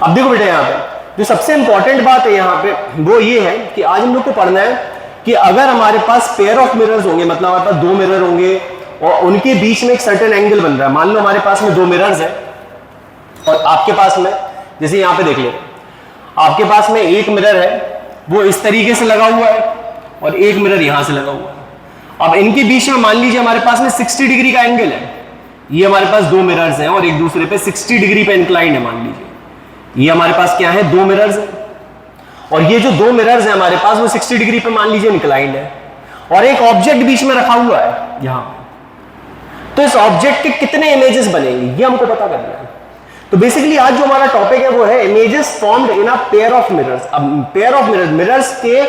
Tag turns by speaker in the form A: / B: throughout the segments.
A: अब देखो बेटा यहाँ पे जो सबसे इंपॉर्टेंट बात है यहाँ पे वो ये है कि आज हम लोग को पढ़ना है कि अगर हमारे पास पेयर ऑफ मिरर्स होंगे, मतलब हमारे पास दो मिरर होंगे और उनके बीच में एक सर्टेन एंगल बन रहा है। मान लो हमारे पास में दो मिरर्स है और आपके पास में, जैसे यहाँ पे देख लो, आपके पास में एक मिरर है वो इस तरीके से लगा हुआ है और एक मिरर यहां से लगा हुआ है। अब इनके बीच में मान लीजिए हमारे पास में 60 डिग्री का एंगल है। ये हमारे पास दो मिरर्स हैं और एक दूसरे पे 60 डिग्री पे इंक्लाइन है। मान लीजिए ये हमारे पास क्या है, दो मिरर्स है और ये जो दो मिरर्स हैं हमारे पास वो 60 डिग्री पे मान लीजिए इंक्लाइन है और एक ऑब्जेक्ट बीच में रखा हुआ है यहां। तो इस ऑब्जेक्ट के कितने इमेजेस बनेंगे ये हमको पता करना है। तो बेसिकली आज जो हमारा टॉपिक है वो है images formed in a pair of mirrors. अब पेयर ऑफ मिरर्स, मिरर्स के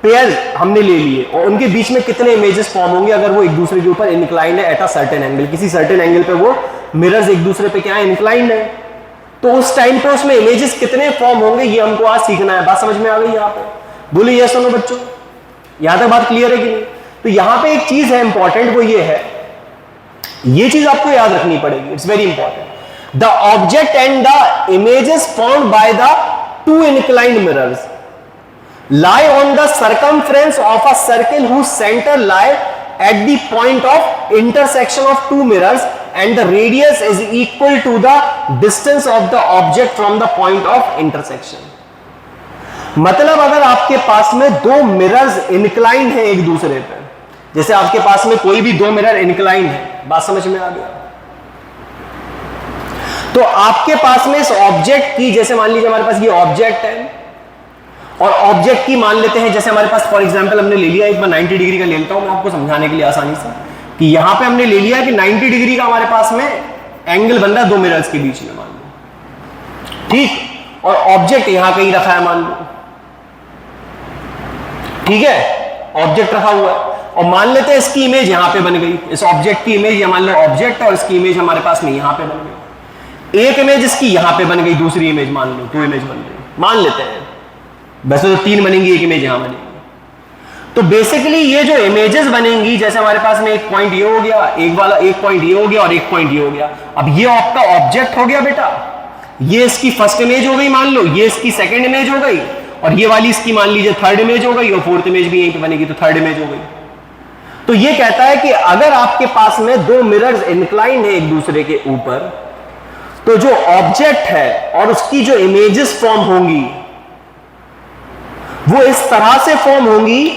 A: पेयर हमने ले लिए और उनके बीच में कितने इमेजेस फॉर्म होंगे अगर वो एक दूसरे के ऊपर इंक्लाइंड है एट अ सर्टेन एंगल। किसी सर्टेन एंगल पे वो मिरर्स एक दूसरे पे क्या है, इंक्लाइंड है। तो उस टाइम पे उसमें इमेजेस कितने फॉर्म होंगे ये हमको आज सीखना है। बात समझ में आ गई यहाँ पे? बोलिए यस और नो बच्चों, यहां तक बात क्लियर है कि नहीं? तो यहां पे एक चीज है इंपॉर्टेंट, वो ये है, ये चीज आपको याद रखनी पड़ेगी, it's very important. The object and the images formed by the two inclined mirrors lie on the circumference of a circle whose center lie at the point of intersection of two mirrors and the radius is equal to the distance of the object from the point of intersection। मतलब अगर आपके पास में दो mirrors incline है एक दूसरे पे, जैसे आपके पास में कोई भी दो मिरर इंक्लाइन है, बात समझ में आ गया? तो आपके पास में इस ऑब्जेक्ट की, जैसे मान लीजिए हमारे पास ये ऑब्जेक्ट है और ऑब्जेक्ट की मान लेते हैं, जैसे हमारे पास फॉर एग्जांपल हमने ले लिया, एक बार 90 डिग्री का ले लेता हूं मैं आपको समझाने के लिए आसानी से, कि यहां पे हमने ले लिया कि 90 डिग्री का हमारे पास में एंगल बन रहा है दो मिरर्स के बीच में, मान लो, ठीक। और ऑब्जेक्ट यहां कहीं रखा है मान लो, ठीक है, ऑब्जेक्ट रखा हुआ है और मान लेते हैं इसकी इमेज यहां पे बन गई, इस ऑब्जेक्ट की इमेज, मान लो ऑब्जेक्ट और इसकी इमेज हमारे पास में यहां पे बन गई। एक इमेज इसकी यहां पे बन गई, दूसरी इमेज मान लो, दो इमेज बन गई, मान लेते हैं, वैसे तो तीन बनेंगी, एक इमेज यहां बनेगी। तो बेसिकली ये जो इमेजेस बनेंगी, जैसे हमारे पास में एक पॉइंट ये हो गया, एक वाला एक पॉइंट ये हो गया और एक पॉइंट ये हो गया। अब ये आपका ऑब्जेक्ट हो गया बेटा, ये इसकी फर्स्ट इमेज हो गई मान लो, ये इसकी सेकंड इमेज हो गई और ये वाली इसकी मान लीजिए थर्ड इमेज हो गई और फोर्थ इमेज भी यहीं पे बनेगी तो थर्ड इमेज हो गई। तो ये कहता है कि अगर आपके पास में दो मिरर्स इंक्लाइंड है एक दूसरे के ऊपर, तो जो ऑब्जेक्ट है और उसकी जो इमेजेस फॉर्म होंगी वो इस तरह से फॉर्म होंगी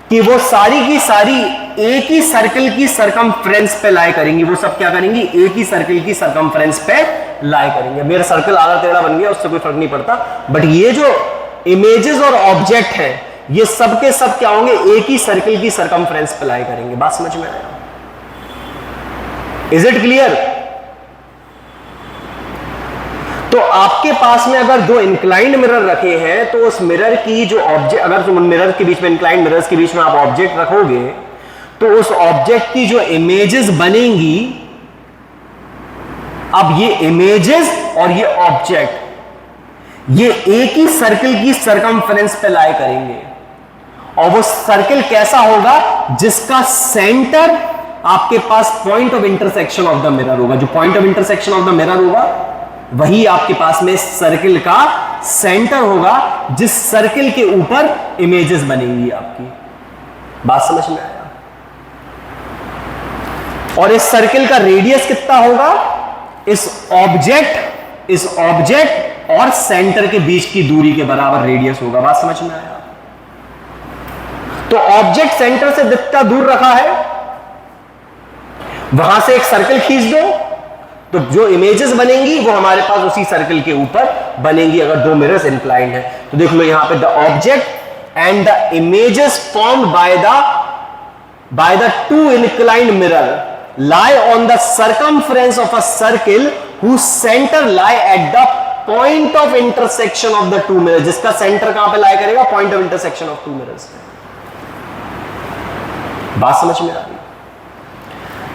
A: कि वो सारी की सारी एक ही सर्कल की सरकमफ्रेंस पे लाई करेंगी। वो सब क्या करेंगी, एक ही सर्कल की सरकमफ्रेंस पे लाई करेंगे। मेरा सर्कल आधा टेढ़ा बन गया, उससे कोई फर्क नहीं पड़ता, बट ये जो इमेजेस और ऑब्जेक्ट है ये सब के सब क्या होंगे, एक ही सर्कल की सरकमफ्रेंस पे लाई करेंगे। बात समझ में आया? Is it clear? तो आपके पास में अगर दो इंक्लाइंड मिरर रखे हैं तो उस मिरर की जो ऑब्जेक्ट, अगर तुम मिरर के बीच में, इंक्लाइंड मिरर्स के बीच में आप ऑब्जेक्ट रखोगे तो उस ऑब्जेक्ट की जो इमेजेस बनेंगी, अब ये इमेजेस और ये ऑब्जेक्ट ये एक ही सर्कल की सरकमफ्रेंस पे लाई करेंगे और वो सर्कल कैसा होगा, जिसका सेंटर आपके पास point of intersection of the mirror होगा। जो point of intersection of the mirror होगा वही आपके पास में सर्कल का सेंटर होगा, जिस सर्कल के ऊपर इमेजेस बनेंगी आपकी। बात समझ में आया? और इस सर्कल का रेडियस कितना होगा, इस ऑब्जेक्ट और सेंटर के बीच की दूरी के बराबर रेडियस होगा। बात समझ में आया? तो ऑब्जेक्ट सेंटर से जितना दूर रखा है वहां से एक सर्कल खींच दो, तो जो इमेजेस बनेंगी वो हमारे पास उसी सर्कल के ऊपर बनेंगी अगर दो मिरर्स इंक्लाइंड है। तो देख लो यहां पे the object and the images formed by the two inclined mirror lie on the circumference of a circle whose center lie at the point of intersection of the two mirrors। जिसका centre कहां पे lie करेगा, point of intersection of two mirrors. बात समझ में आ रही?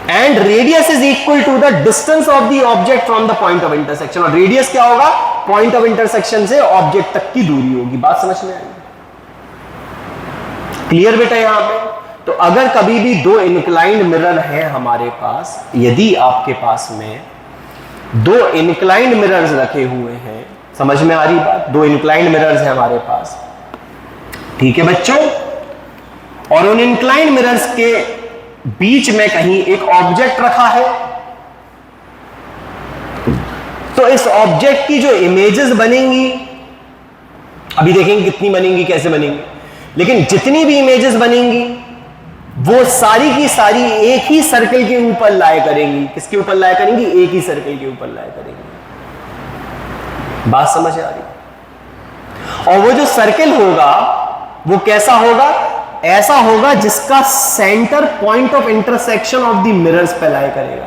A: And radius is equal to the distance of the object from the point of intersection. और रेडियस क्या होगा, पॉइंट ऑफ इंटरसेक्शन से ऑब्जेक्ट तक की दूरी होगी। बात समझ में आई? क्लियर बेटा? यहां पे तो अगर कभी भी दो इंक्लाइंड मिरर है हमारे पास, यदि आपके पास में दो इंक्लाइंड मिरर्स रखे हुए हैं, समझ में आ रही बात? दो इंक्लाइंड मिरर्स हैं हमारे पास, ठीक है बच्चों। और उन इंक्लाइंड मिरर्स के बीच में कहीं एक ऑब्जेक्ट रखा है, तो इस ऑब्जेक्ट की जो इमेजेस बनेंगी, अभी देखेंगे कितनी बनेंगी, कैसे बनेंगी, लेकिन जितनी भी इमेजेस बनेंगी वो सारी की सारी एक ही सर्कल के ऊपर लाया करेंगी। किसके ऊपर लाया करेंगी? एक ही सर्कल के ऊपर लाया करेंगी। बात समझ आ रही? और वो जो सर्कल होगा वो कैसा होगा? ऐसा होगा जिसका centre point of intersection of the mirrors पे लाया करेगा।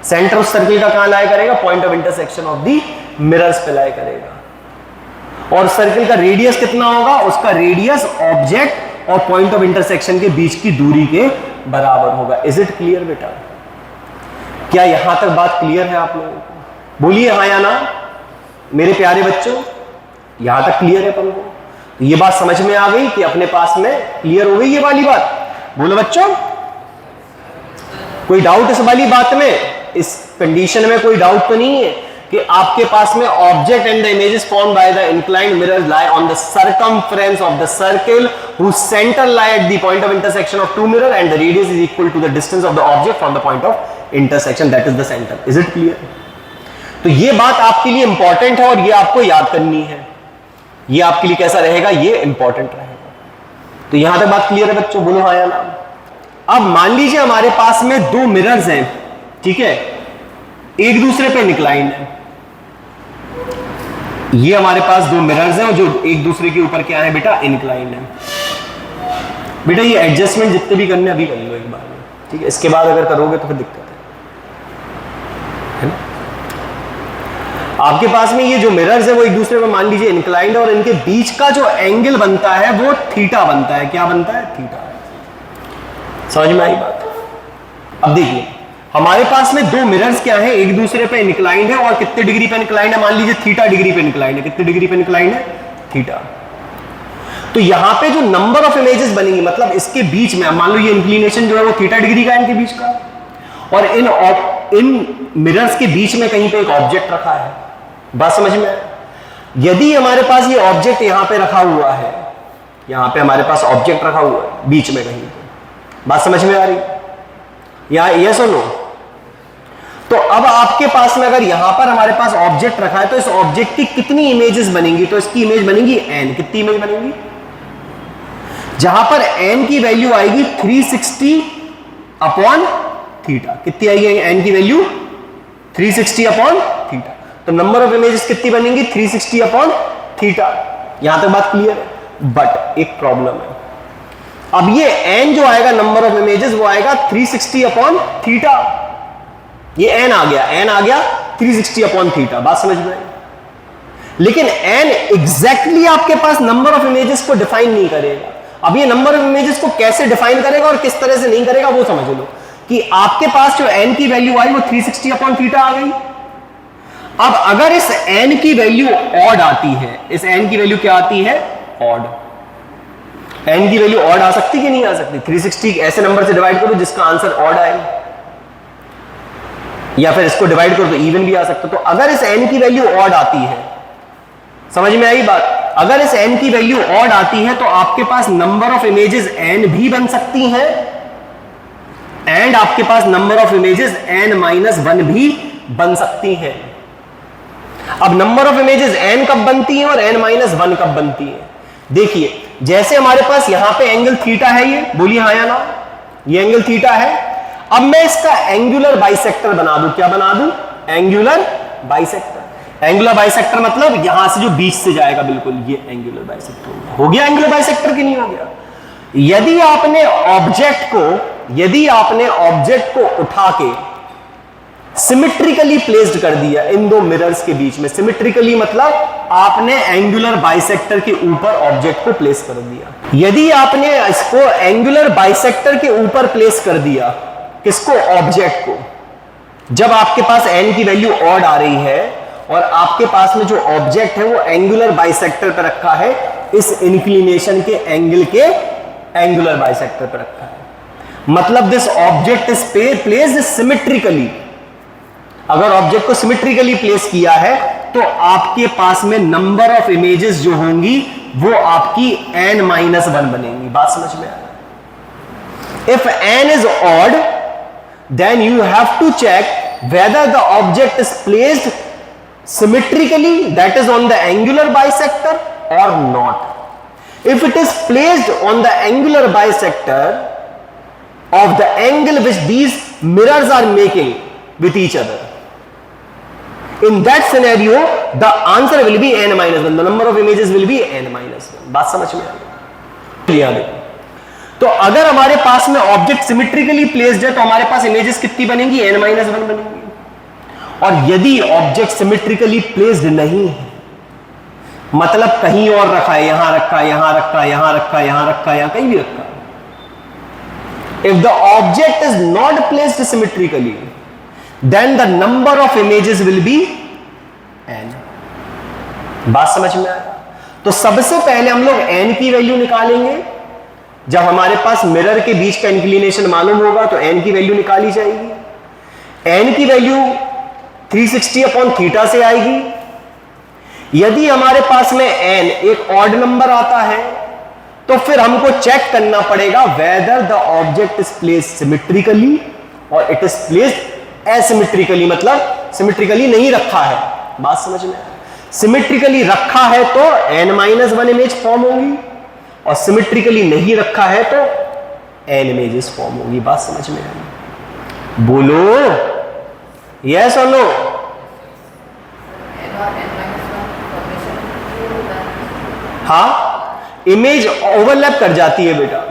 A: सेंटर उस सर्कल का कहां लाया करेगा? Point of intersection of the mirrors पे लाया करेगा। और सर्कल का रेडियस कितना होगा? उसका रेडियस ऑब्जेक्ट और पॉइंट ऑफ इंटरसेक्शन के बीच की दूरी के बराबर होगा। इज इट क्लियर बेटा? क्या यहां तक बात क्लियर है आप लोगों को? बोलिए हां या ना मेरे प्यारे बच्चों, यहां तक क्लियर है अपन को? तो ये बात समझ में आ गई कि अपने पास में क्लियर हो गई ये वाली बात? बोलो बच्चों, कोई डाउट इस वाली बात में? इस कंडीशन में कोई डाउट तो नहीं है कि आपके पास में object and the images formed by the inclined mirrors lie on the circumference of the circle whose center lie at the point of intersection of two mirror and the radius is equal to the distance of the object from the point of intersection, that is the center. Is it clear? तो ये बात आपके लिए important है और ये आपको याद करनी है। ये आपके लिए कैसा रहेगा? ये इंपॉर्टेंट रहेगा। तो यहां तक बात क्लियर है बच्चों? बोलो हाँ या ना। अब मान लीजिए हमारे पास में दो मिरर्स हैं, ठीक है, एक दूसरे पे इंक्लाइंड है। ये हमारे पास दो मिरर्स हैं जो एक दूसरे के ऊपर क्या है बेटा? इंक्लाइंड है। बेटा ये एडजस्टमेंट जितने भी करने अभी कर लो एक बार में, ठीक है? इसके बाद अगर करोगे तो फिर दिक्कत है ना? आपके पास में ये जो मिरर्स है वो एक दूसरे पे मान लीजिए इंक्लाइंड है और इनके बीच का जो एंगल बनता है वो थीटा बनता है। क्या बनता है? थीटा। समझ में आई बात? अब देखिए हमारे पास में दो मिरर्स क्या है, एक दूसरे पे इंक्लाइंड है और कितने डिग्री पे इंक्लाइंड है? मान लीजिए थीटा डिग्री पे इंक्लाइंड है। कितने डिग्री पे इंक्लाइंड है? थीटा। तो यहां पे जो नंबर ऑफ इमेजेस बनेंगी, मतलब इसके बीच में मान लो ये इंक्लिनेशन जो है वो थीटा डिग्री का है इनके बीच का, और इन मिरर्स के बीच में कहीं पे एक ऑब्जेक्ट रखा है। बात समझ में? यदि हमारे पास ये ऑब्जेक्ट यहां पे रखा हुआ है, यहां पे हमारे पास ऑब्जेक्ट रखा हुआ है बीच में कहीं पे, बात समझ में आ रही या यस और नो? तो अब आपके पास में अगर यहां पर हमारे पास ऑब्जेक्ट रखा है तो इस ऑब्जेक्ट की कितनी इमेजेस बनेंगी? तो इसकी इमेज बनेंगी n। कितनी इमेज बनेंगी? जहां पर n की वैल्यू आएगी 360 अपॉन थीटा। कितनी आएगी n की वैल्यू? 360 upon theta. तो नंबर ऑफ इमेजेस कितनी बनेंगी? 360 अपॉन थीटा। यहां तक बात क्लियर है? बट एक प्रॉब्लम है। अब ये n जो आएगा नंबर ऑफ इमेजेस वो आएगा 360 अपॉन थीटा। ये n आ गया 360 अपॉन थीटा। बात समझ में आई? लेकिन n एग्जैक्टली आपके पास नंबर ऑफ इमेजेस को डिफाइन नहीं करेगा। अब ये नंबर ऑफ इमेजेस को कैसे डिफाइन करेगा और किस तरह से नहीं करेगा वो समझ लो कि आपके पास जो n की वैल्यू आई वो 360 अपॉन थीटा आ गई। अब अगर इस n की वैल्यू ऑड आती है, इस n की वैल्यू क्या आती है? ऑड। n की वैल्यू ऑड आ सकती कि नहीं आ सकती? 360 ऐसे नंबर से डिवाइड करो जिसका आंसर ऑड आए, या फिर इसको डिवाइड करो तो इवन भी आ सकता। तो अगर इस n की वैल्यू ऑड आती है, समझ में आई बात? अगर इस n की वैल्यू ऑड आती है तो आपके पास नंबर ऑफ इमेजेस n भी बन सकती हैं एंड आपके पास नंबर ऑफ इमेजेस n-1 भी बन सकती हैं। अब नंबर ऑफ इमेजेस n कब बनती हैं और n-1 कब बनती है? देखिए जैसे हमारे पास यहां पे एंगल थीटा है, ये बोलिए हाँ या ना, ये एंगल थीटा है। अब मैं इसका एंगुलर बाइसेक्टर बना दूं। क्या बना दूं? Angular bisector. एंगुलर बाइसेक्टर मतलब यहां से जो बीच से जाएगा, बिल्कुल ये एंगुलर बाइसेक्टर हो गया। एंगुलर बाइसेक्टर की नहीं हो गया? यदि आपने ऑब्जेक्ट को उठा के सिमेट्रिकली प्लेस्ड कर दिया इन दो मिरर्स के बीच में, सिमेट्रिकली मतलब आपने एंगुलर बाइसेक्टर के ऊपर ऑब्जेक्ट को प्लेस कर दिया। यदि आपने इसको एंगुलर बाइसेक्टर के ऊपर प्लेस कर दिया, किसको? ऑब्जेक्ट को। जब आपके पास n की वैल्यू ऑड आ रही है और आपके पास में जो ऑब्जेक्ट है वो एंगुलर बाइसेक्टर पर रखा है, इस इंक्लिनेशन के एंगल के एंगुलर बाइसेक्टर पर रखा है, मतलब this object is placed symmetrically. अगर ऑब्जेक्ट को सिमेट्रिकली प्लेस किया है तो आपके पास में नंबर ऑफ इमेजेस जो होंगी वो आपकी n-1 बनेंगी। बात समझ में आ रहा है? If n is odd then you have to check whether the object is placed symmetrically, that is on the angular bisector, or not. If it is placed on the angular bisector of the angle which these mirrors are making with each other, in that scenario the answer will be n-1, the number of images will be n-1। बात समझ में आ गई? तो अगर हमारे पास में object symmetrically placed है तो हमारे पास इमेजेस कितनी बनेंगी? n-1 बनेंगी। और यदि ऑब्जेक्ट सिमेट्रिकली प्लेस्ड नहीं है, मतलब कहीं और रखा है, यहां रखा है, यहां रखा है, यहां रखा है, यहां रखा है, यहां कहीं भी रखा है, if the object is not placed symmetrically then the number of images will be n। बात समझ में आया? तो सबसे पहले हम लोग n की वैल्यू निकालेंगे। जब हमारे पास मिरर के बीच का इंक्लिनेशन मालूम होगा तो n की वैल्यू निकाली जाएगी। n की वैल्यू 360/θ से आएगी। यदि हमारे पास में n एक ऑड नंबर आता है तो फिर हमको चेक करना पड़ेगा whether the object is placed symmetrically और इट इज प्लेस्ड एसिमेट्रिकली, मतलब सिमेट्रिकली नहीं रखा है। बात समझ में? सिमेट्रिकली रखा है तो n-1 इमेज फॉर्म होगी और सिमेट्रिकली नहीं रखा है तो n इमेजेस फॉर्म होगी। बात समझ में आई? बोलो यस और नो? हाँ, इमेज ओवरलैप कर जाती है बेटा,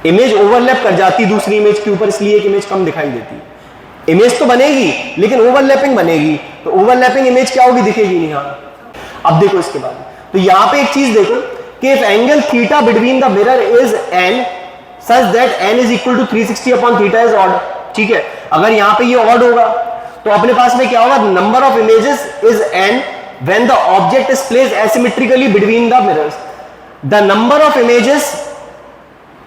A: इमेज ओवरलैप कर जाती है दूसरी इमेज के ऊपर, इसलिए एक इमेज कम दिखाई देती है। इमेज तो बनेगी लेकिन ओवरलैपिंग बनेगी, तो ओवरलैपिंग इमेज क्या होगी? दिखेगी नहीं। हाँ, अब देखो इसके बाद, तो यहां पे एक चीज देखो कि if angle theta between the mirror is n such that n is equal to 360/θ is odd. ठीक है, अगर यहां पे ये ऑड होगा तो अपने पास में क्या होगा? Number of images is n when the object is placed asymmetrically between the mirrors. The number of images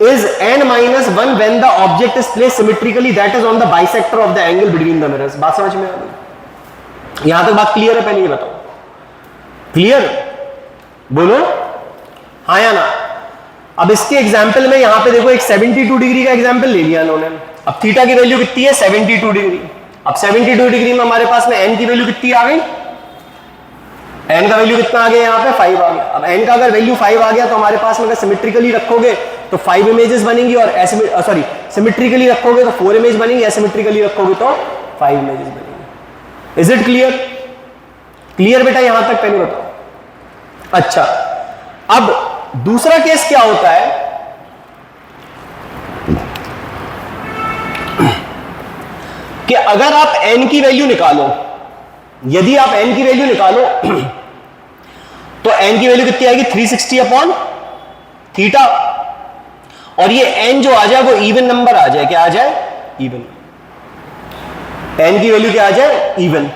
A: is n-1 when the object is placed symmetrically, that is on the bisector of the angle between the mirrors। बात समझ में आ गई? यहां तक बात clear है? पहले ये बताओ, क्लियर? बोलो हाँ या ना। अब इसके एग्जांपल में यहां पे देखो एक 72 डिग्री का एग्जांपल ले लिया इन्होंने। अब थीटा की वैल्यू कितनी है? 72 डिग्री। अब 72 डिग्री में हमारे पास में n की वैल्यू कितनी आ गई? n का वैल्यू कितना आ गया? यहाँ पे 5 आ गया। अब n का अगर वैल्यू 5 आ गया तो हमारे पास में अगर सिमेट्रिकली रखोगे तो 5 इमेजेस बनेंगी और सिमेट्रिकली रखोगे तो 4 इमेज बनेंगी, एसिमेट्रिकली रखोगे तो 5 इमेजेस बनेंगी। Is it clear? क्लियर बेटा यहां तक? पहले बताओ। अच्छा, अब दूसरा केस क्या होता है कि अगर आप n की वैल्यू निकालो, यदि आप n की वैल्यू निकालो तो n की वैल्यू कितनी आएगी? 360/θ, और ये n जो आ जाए वो इवन नंबर आ जाए। क्या आ जाए? इवन। n की वैल्यू क्या आ जाए? इवन।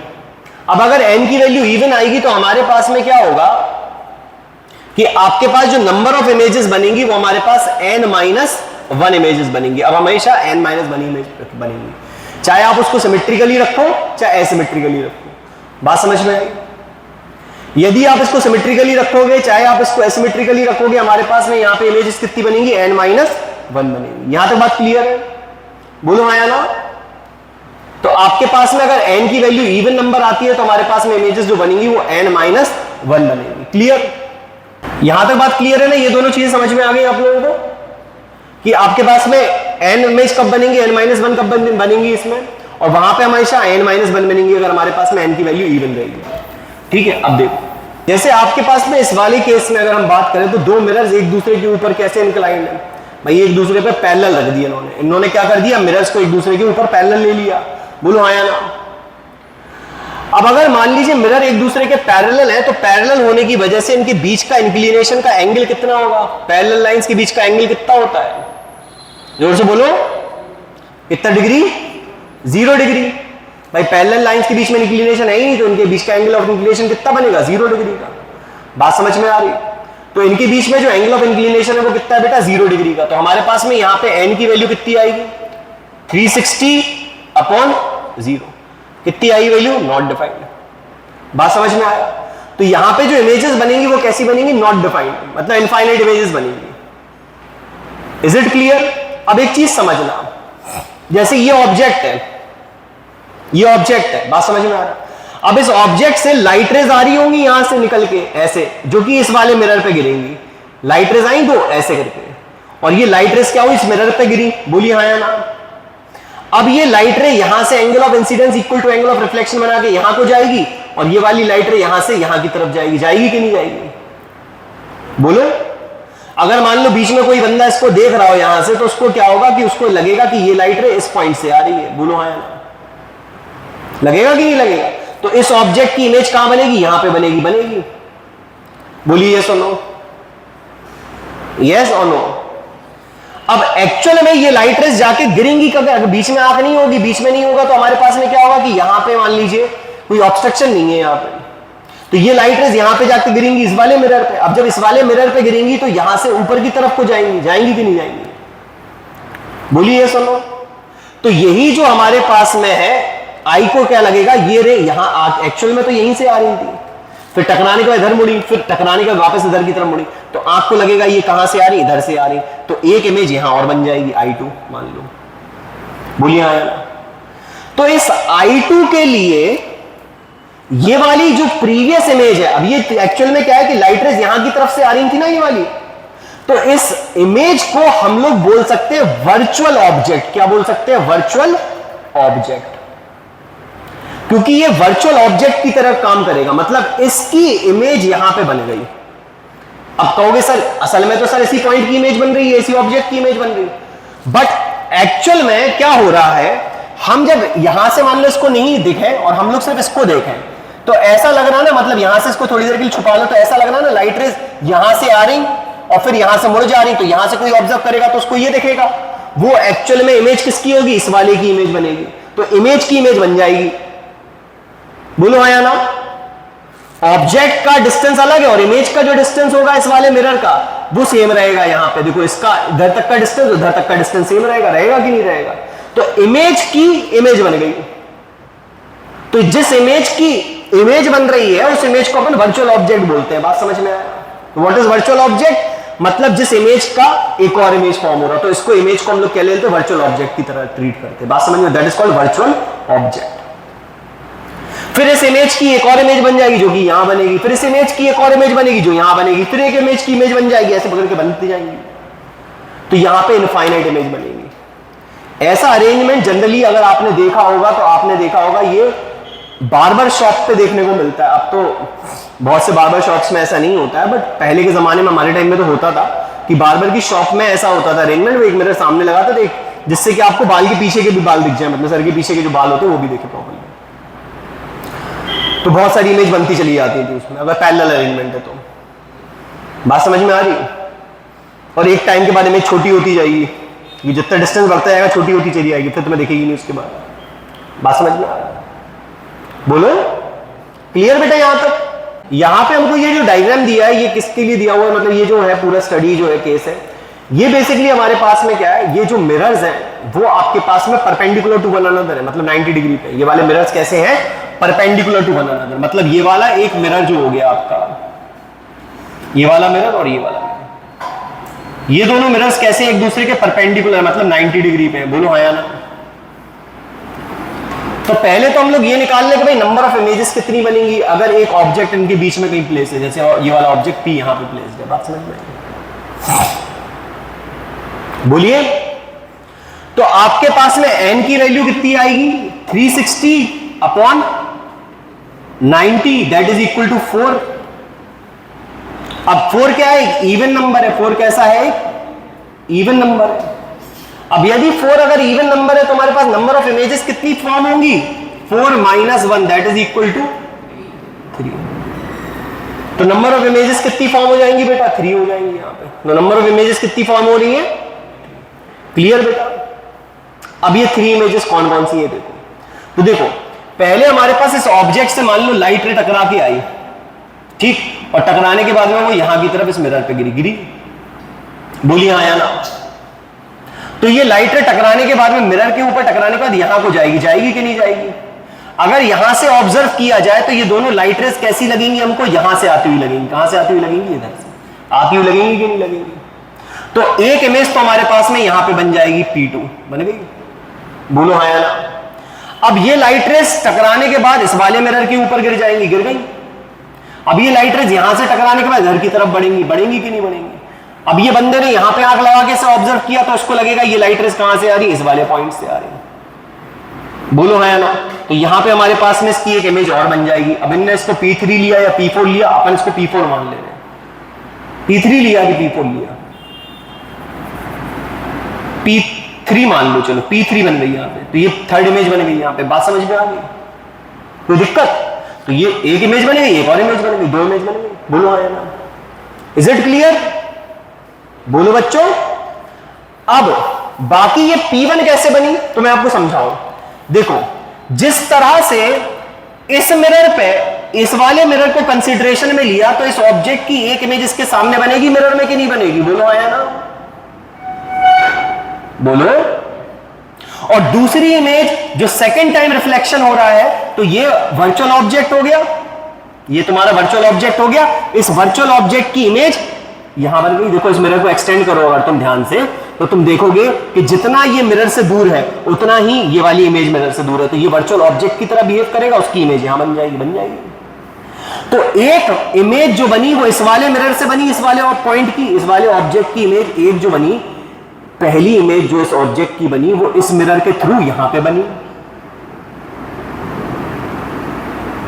A: अब अगर n की वैल्यू इवन आएगी तो हमारे पास में क्या होगा कि आपके पास जो नंबर ऑफ इमेजेस बनेंगी वो हमारे पास n-1 इमेजेस बनेंगी। अब हमेशा n-1 इमेज बनेंगी, चाहे आप उसको सिमेट्रिकली रखो चाहे एसिमेट्रिकली रखो। बात समझ में आई? यदि आप इसको सिमेट्रिकली रखोगे चाहे आप इसको एसिमेट्रिकली रखोगे, हमारे पास में यहां पे इमेजेस कितनी बनेंगी? n-1 बनेंगी। यहां तक बात क्लियर है? बोलो हाँ या ना। तो आपके पास में अगर n की वैल्यू इवन नंबर आती है तो हमारे पास में इमेजेस जो बनेंगी वो n-1 बनेंगी। क्लियर? यहां तक बात क्लियर है ना? ये दोनों चीजें समझ में आ गई आप लोगों को कि आपके पास में n इमेज कब बनेंगी, n-1 कब बनेंगी इसमें, और वहां पे हमेशा n-1 बनेंगी अगर हमारे पास में n की वैल्यू इवन रहेगी। ठीक है, अब देखो जैसे आपके पास में इस वाले केस में अगर हम बात करें तो दो मिरर्स एक दूसरे के ऊपर कैसे इंक्लाइंड है भाई? एक दूसरे पे पैरेलल रख दिया इन्होंने क्या कर दिया? मिरर्स को एक दूसरे के ऊपर पैरेलल ले लिया। बोलो हाँ या ना। अब अगर मान लीजिए मिरर एक दूसरे के पैरेलल है तो पैरेलल होने की वजह से इनके बीच का इंक्लिनेशन का एंगल कितना होगा? पैरेलल लाइंस के बीच का एंगल कितना होता है? जोर से बोलो, कितना डिग्री? 0 डिग्री। भाई पैरेलल लाइंस के बीच में इंक्लिनेशन है ही नहीं तो इनके बीच का एंगल ऑफ इंक्लिनेशन कितना बनेगा? 0 डिग्री का। बात समझ में आ रही? तो इनके बीच में जो एंगल ऑफ इंक्लिनेशन है वो कितना है बेटा? 0 डिग्री का। तो हमारे पास में यहाँ पे n की वैल्यू कितनी आएगी? 360/0। कितनी आई वैल्यू? Not defined. बात समझ में आया? तो यहां पे जो इमेजेस बनेंगी वो कैसी बनेंगी? नॉट डिफाइंड, मतलब इनफाइनाइट इमेजेस बनेंगी। Is it clear? अब एक चीज समझना, जैसे ये ऑब्जेक्ट है, ये ऑब्जेक्ट है, बात समझ में आ रहा? अब इस ऑब्जेक्ट से लाइट रेज आ रही होंगी यहां से निकल के ऐसे, जो कि इस वाले मिरर पे गिरेंगी। लाइट रेज आई दो ऐसे करके, और ये लाइट रेज क्या हुई? इस मिरर पे गिरी। बोलिए हाँ या ना? अब ये लाइट रे यहां से angle of incidence equal to angle of reflection बना के यहां को जाएगी, और ये वाली लाइट रे यहां से यहां की तरफ जाएगी। जाएगी कि नहीं जाएगी? बोलो। अगर मान लो बीच में कोई बंदा इसको देख रहा हो यहां से, तो उसको क्या होगा कि उसको लगेगा कि ये लाइट रे इस पॉइंट से आ रही है। बोलो हाँ या ना? लगेगा कि नहीं लगेगा? तो इस ऑब्जेक्ट की इमेज कहां बनेगी? यहां पे बनेगी। बनेगी? बोलिए यस और नो? यस और नो? अब एक्चुअल में ये लाइट रेज जाके गिरेंगी कब? अगर बीच में आंख नहीं होगी, बीच में नहीं होगा, तो हमारे पास में क्या होगा कि यहां पे मान लीजिए कोई ऑब्स्ट्रक्शन नहीं है यहां पे, तो ये लाइट रेज यहां पे जाके गिरेंगी इस वाले मिरर पे। अब जब इस वाले मिरर पे गिरेंगी तो यहां से ऊपर की तरफ को जाएंगी। जाएंगी कि नहीं जाएंगी? बोलिए यस और नो? तो यही जो हमारे पास में है, आई को क्या लगेगा? ये रे यहां एक्चुअल में तो यहीं से आ रही थी, फिर टकराने के बाद इधर मुड़ी, फिर टकराने के बाद वापस इधर की तरफ मुड़ी, तो आंख को लगेगा ये कहां से आ रही? इधर से आ रही। तो एक इमेज यहां और बन जाएगी, I2 मान लो। बोलिए हाँ या ना? तो इस I2 के लिए ये वाली जो प्रीवियस इमेज है, अब ये एक्चुअल में क्या है कि लाइट रेज यहां की तरफ से आ रही थी ना ये वाली, तो इस इमेज को हम लोग बोल सकते हैं वर्चुअल ऑब्जेक्ट। क्या बोल सकते हैं? Virtual object. क्योंकि ये वर्चुअल ऑब्जेक्ट की तरह काम करेगा, मतलब इसकी इमेज यहां पे बन गई। अब कहोगे सर असल में तो सर इसी पॉइंट की इमेज बन रही है, इसी ऑब्जेक्ट की इमेज बन रही है, बट एक्चुअल में क्या हो रहा है, हम जब यहां से मान लो इसको नहीं दिखे और हम लोग सिर्फ इसको देखें, तो ऐसा लग रहा ना, मतलब यहां से इसको थोड़ी देर के लिए छुपा लो तो ऐसा लग रहा ना लाइट रेज यहां से आ रही और फिर यहां से मुड़ जा रही, तो यहां से कोई ऑब्जर्व करेगा तो उसको ये दिखेगा। वो एक्चुअल में इमेज किसकी होगी? इस वाले की इमेज बनेगी। तो इमेज की इमेज बन जाएगी। बोलो हाँ या ना? ऑब्जेक्ट का डिस्टेंस अलग है और इमेज का जो डिस्टेंस होगा इस वाले मिरर का वो सेम रहेगा। यहां पे देखो, इसका इधर तक का डिस्टेंस उधर तक का डिस्टेंस सेम रहेगा। रहेगा कि नहीं रहेगा? तो इमेज की इमेज बन गई। तो जिस इमेज की इमेज बन रही है उस इमेज को अपन वर्चुअल ऑब्जेक्ट बोलते हैं। बात समझ में आया? What is virtual object? मतलब जिस इमेज का एक और इमेज फॉर्म हो रहा है, तो इसको इमेज को हम लोग क्या लेते हैं? वर्चुअल ऑब्जेक्ट की तरह ट्रीट करते हैं। बात समझ में? That is called virtual object. फिर इस इमेज की एक और इमेज बन जाएगी जो कि यहां बनेगी, फिर इस इमेज की एक और इमेज बनेगी जो यहां बनेगी, फिर एक इमेज की इमेज बन जाएगी, ऐसे पकड़ के बनती जाएंगी। तो यहां पे इनफाइनाइट इमेज बनेगी। ऐसा अरेंजमेंट जनरली अगर आपने देखा होगा तो आपने देखा होगा ये बार्बर शॉप पे देखने को मिलता है। अब तो बहुत से बार्बर शॉप्स में ऐसा नहीं होता है, बट पहले के जमाने में हमारे टाइम में तो होता था कि बार्बर की शॉप में ऐसा होता था अरेंजमेंट, वो एक मिरर सामने लगाता था जिससे कि आपको बाल के पीछे के भी बाल दिख जाए, मतलब सर के पीछे के जो बाल होते हैं वो भी देखे प्रॉपर्ली। तो बहुत सारी इमेज बनती चली जाती थी उसमें, अगर पैरेलल अरेंजमेंट है तो। बात समझ में आ रही? और एक टाइम के बाद इमेज छोटी होती जाएगी, ये जितना डिस्टेंस बढ़ता जाएगा छोटी होती चली जाएगी, फिर तुम्हें दिखेगी नहीं उसके बाद। बात समझ में आ रही? बोलो क्लियर बेटा? यहां तक? यहां पे हमको ये जो डायग्राम दिया है ये किसके लिए दिया हुआ है? मतलब ये जो है पूरा स्टडी जो है केस है, ये बेसिकली हमारे पास में क्या है, ये जो मिरर्स हैं वो आपके पास में परपेंडिकुलर टू वन अनदर है, मतलब 90 डिग्री पे। ये वाले मिरर्स कैसे हैं? Perpendicular to one another. मतलब ये वाला एक मिरर जो हो गया आपका, ये वाला मिरर और ये वाला मिरर, ये दोनों मिरर्स कैसे एक दूसरे के परपेंडिकुलर, मतलब 90 डिग्री पे। बोलो हाँ या ना? तो पहले तो हम लोग ये निकाल ले कि भाई नंबर ऑफ इमेजेस कितनी बनेंगी अगर एक ऑब्जेक्ट इनके बीच में कहीं प्लेस है, जैसे ये वाला ऑब्जेक्ट P यहां पे प्लेस है। बात समझ में? बोलिए। तो आपके पास में n की वैल्यू कितनी आएगी? 360 upon 90, that is equal to 4। अब 4 क्या है? इवन नंबर है। 4 कैसा है? इवन नंबर है। अब यदि 4 अगर इवन नंबर है तो हमारे पास नंबर ऑफ इमेजेस कितनी फॉर्म होंगी? 4 minus 1 that is equal to 3। तो नंबर ऑफ इमेजेस कितनी फॉर्म हो जाएंगी बेटा? 3 हो जाएंगी यहां पे। तो नंबर ऑफ इमेजेस कितनी फॉर्म हो रही है? क्लियर बेटा? अब ये 3 इमेजेस कौन कौन सी है देखो। तो देखो पहले हमारे पास इस ऑब्जेक्ट से मान लो लाइट रे टकरा के आई, ठीक, और टकराने के बाद में वो यहां की तरफ इस मिरर पे गिरी। बोलिए हाँ या ना? तो ये लाइट रे टकराने के बाद में मिरर के ऊपर टकराने के बाद यहां को जाएगी। जाएगी कि नहीं जाएगी? अगर यहां से ऑब्जर्व किया जाए तो ये दोनों लाइट रेज कैसी लगेंगी हमको, यहां से आती हुई लगेंगी। कहां से आती हुई लगेंगी, इधर से आती हुई लगेंगी कि नहीं लगेंगी। तो एक इमेज तो हमारे पास में यहां पे बन जाएगी P2, बन गई, बोलो हाँ या ना। अब ये लाइट रेज टकराने के बाद इस वाले मिरर के ऊपर गिर जाएंगी, गिर गई। अब ये लाइट रेज यहां से टकराने के बाद इधर की तरफ बढ़ेंगी, बढ़ेंगी कि नहीं बढ़ेंगी। अब ये बंदे ने यहां पे आंख लगा के इसे ऑब्जर्व किया तो उसको लगेगा ये लाइट रेज कहां से आ रही है, इस वाले पॉइंट से आ रही है, बोलो हाँ या ना। तो यहां पे हमारे पास में इसकी एक इमेज और बन जाएगी। अब इनने इसको P3 लिया या P4 लिया, अपन इसको P4 मान ले रहे हैं। P3 लिया कि P4 लिया, P3 मान लो, चलो P3 बन गई यहां पे। तो ये थर्ड इमेज बन गई यहां पे, बात समझ में आ गई, कोई दिक्कत। तो ये एक इमेज बन गई, एक और इमेज बन गई, दो इमेज बन गई, बोलो हाँ या ना। इज इट क्लियर, बोलो बच्चों। अब बाकी ये P1 कैसे बनी तो मैं आपको समझाऊं। देखो, जिस तरह से इस मिरर पे इस वाले मिरर को कंसीडरेशन में लिया तो इस ऑब्जेक्ट की एक इमेज इसके सामने बनेगी मिरर में कि नहीं बनेगी, बोलो आया ना, बोलो। और दूसरी इमेज जो सेकंड टाइम रिफ्लेक्शन हो रहा है तो ये वर्चुअल ऑब्जेक्ट हो गया, ये तुम्हारा वर्चुअल ऑब्जेक्ट हो गया। इस वर्चुअल ऑब्जेक्ट की इमेज यहां बन गई। देखो, इस मिरर को एक्सटेंड करो अगर तुम ध्यान से तो तुम देखोगे कि जितना ये मिरर से दूर है उतना ही ये वाली इमेज मिरर से दूर है। तो ये वर्चुअल ऑब्जेक्ट की तरह बिहेव करेगा, उसकी इमेज यहां बन जाएगी, बन जाएगी। तो एक इमेज जो बनी वो इस वाले मिरर से बनी, इस वाले पॉइंट की, इस वाले ऑब्जेक्ट की इमेज एक जो बनी, पहली इमेज जो इस ऑब्जेक्ट की बनी वो इस मिरर के थ्रू यहां पे बनी।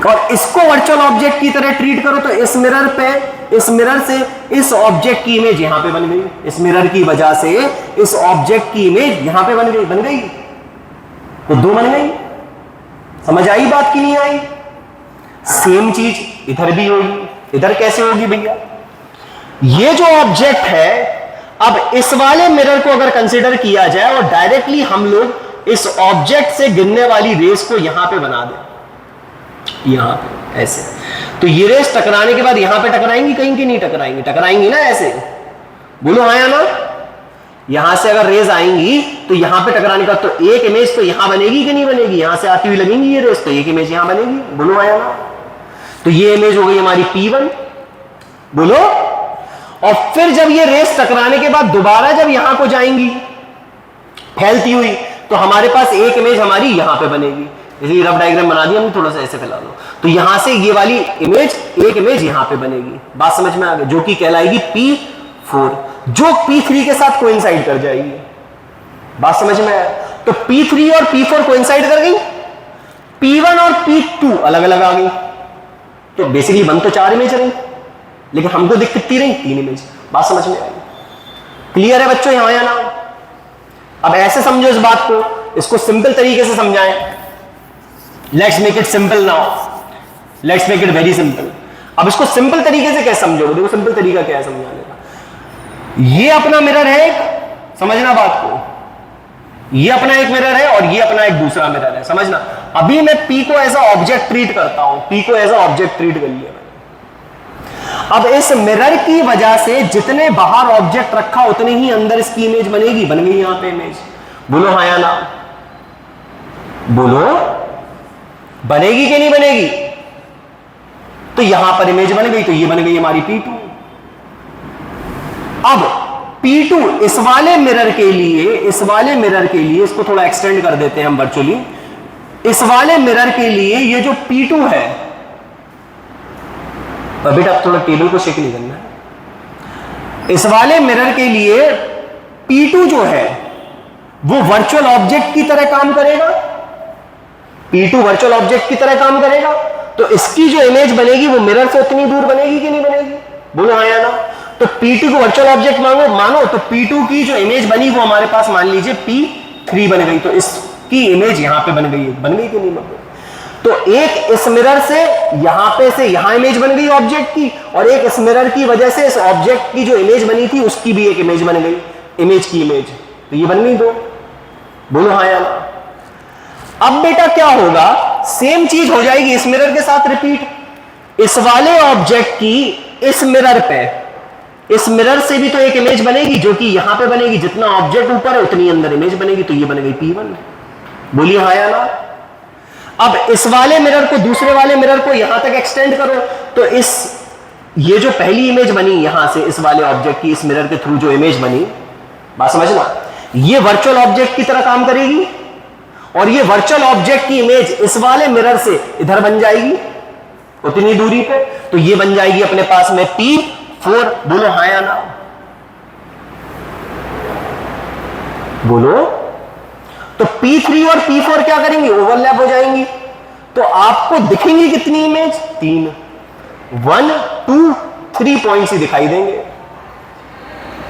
A: और इसको वर्चुअल ऑब्जेक्ट की तरह ट्रीट करो तो इस मिरर पे, इस मिरर से इस ऑब्जेक्ट की इमेज यहां पे बन गई, इस मिरर की वजह से इस ऑब्जेक्ट की इमेज यहां पे बन गई, बन गई। तो दो बन गई। समझ आई बात की नहीं आई। सेम चीज इधर भी होगी। इधर कैसे होगी भैया, ये जो ऑब्जेक्ट है, अब इस वाले मिरर को अगर कंसीडर किया जाए और डायरेक्टली हम लोग इस ऑब्जेक्ट से गिरने वाली रेस को यहां पे बना दें, यहां पे ऐसे, तो ये रेस टकराने के बाद यहां पे टकराएंगी कहीं की नहीं टकराएंगी, टकराएंगी ना ऐसे, बोलो हाँ या ना। यहां से अगर रेस आएंगी तो यहां पे टकराने का, तो एक इमेज तो यहां बनेगी कि नहीं बनेगी, यहां से आती हुई लगेंगी ये रेस, तो एक इमेज यहां बनेगी, बोलो हाँ या ना। तो ये इमेज हो गई हमारी P1, बोलो। और फिर जब ये रेस टकराने के बाद दोबारा जब यहां को जाएंगी फैलती हुई तो हमारे पास एक इमेज हमारी यहां पे बनेगी। इसलिए रफ डायग्राम बना दिया हमने, थोड़ा सा ऐसे फैला लो। तो यहां से ये वाली इमेज, एक इमेज यहां पे बनेगी, बात समझ में आ गई, जो कि कहलाएगी P4, जो P3 के साथ कोइंसाइड कर जाएगी, बात समझ में आया। तो P3 और P4 कोइंसाइड कर गई, P1 और P2 अलग अलग आ गई। तो बेसिकली बन तो चार इमेज रही, लेकिन हमको दिख कितनी रही, तीन इमेज, बात समझ में आई। क्लियर है बच्चों यहां या ना। अब ऐसे समझो इस बात को, इसको सिंपल तरीके से समझाएं। Let's make it simple now, let's make it very simple. अब इसको सिंपल तरीके से कैसे समझोगे, देखो सिंपल तरीका क्या है समझाने का। ये अपना मिरर है एक, समझना बात को, ये अपना एक मिरर है और ये अपना एक दूसरा मिरर है, समझना। अभी मैं P को एज ऑब्जेक्ट ट्रीट करता हूं, P को एज ऑब्जेक्ट ट्रीट कर लिया मैंने। अब इस मिरर की वजह से जितने बाहर ऑब्जेक्ट रखा उतने ही अंदर इसकी इमेज बनेगी, बन गई यहां पे इमेज, बोलो हाँ या ना, बोलो। बनेगी कि नहीं बनेगी, तो यहां पर इमेज बन गई, तो ये बन गई हमारी P2। अब P2 इस वाले मिरर के लिए, इस वाले मिरर के लिए इसको थोड़ा एक्सटेंड कर देते हैं हम वर्चुअली। इस वाले मिरर के लिए ये जो P2 है, बेटा अब थोड़ा टेबल को चेक नहीं करना है। इस वाले मिरर के लिए P2 जो है वो वर्चुअल ऑब्जेक्ट की तरह काम करेगा, P2 वर्चुअल ऑब्जेक्ट की तरह काम करेगा। तो इसकी जो इमेज बनेगी वो मिरर से उतनी दूर बनेगी कि नहीं बनेगी, बोलो हाँ या ना। तो P2 को वर्चुअल ऑब्जेक्ट मानो तो P2 की जो इमेज बनी वो हमारे पास मान लीजिए P3 बन गई, तो इसकी इमेज यहां पे बन गई, बन गई कि नहीं बन गई। तो एक इस मिरर से यहां पे से यहां इमेज बन गई ऑब्जेक्ट की, और एक इस मिरर की वजह से इस ऑब्जेक्ट की जो इमेज बनी थी उसकी भी एक इमेज बन गई, इमेज की इमेज, तो ये बन गई दो, बोलो हाँ या ना। अब बेटा क्या होगा, सेम चीज हो जाएगी इस मिरर के साथ रिपीट। इस वाले ऑब्जेक्ट की इस मिरर पे, इस मिरर से भी तो एक इमेज बनेगी जो कि यहां पे बनेगी, जितना ऑब्जेक्ट ऊपर है उतनी अंदर इमेज बनेगी, तो ये बन गई P1, बोलिए हाँ या ना। अब इस वाले मिरर को दूसरे वाले मिरर को यहां तक एक्सटेंड करो, तो ये जो पहली इमेज बनी यहां से इस वाले ऑब्जेक्ट की, इस मिरर के थ्रू जो इमेज बनी, बात समझना, ये वर्चुअल ऑब्जेक्ट की तरह काम करेगी और ये वर्चुअल ऑब्जेक्ट की इमेज इस वाले मिरर से इधर बन जाएगी उतनी दूरी पे, तो ये बन जाएगी अपने पास में P4। बोलो हाँ या ना, बोलो। तो P3 और P4 क्या करेंगी, ओवरलैप हो जाएंगी, तो आपको दिखेंगी कितनी इमेज, 3, 1 2 3 पॉइंट्स ही दिखाई देंगे।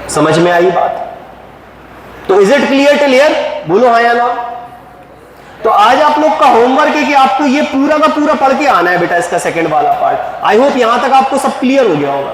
A: समझ में आई बात? तो is it clear till here, बोलो हाँ या ना। तो आज आप लोग का होमवर्क है कि आपको ये पूरा का पूरा पढ़ के आना है बेटा, इसका सेकंड वाला पार्ट। आई होप यहां तक आपको सब क्लियर हो गया होगा।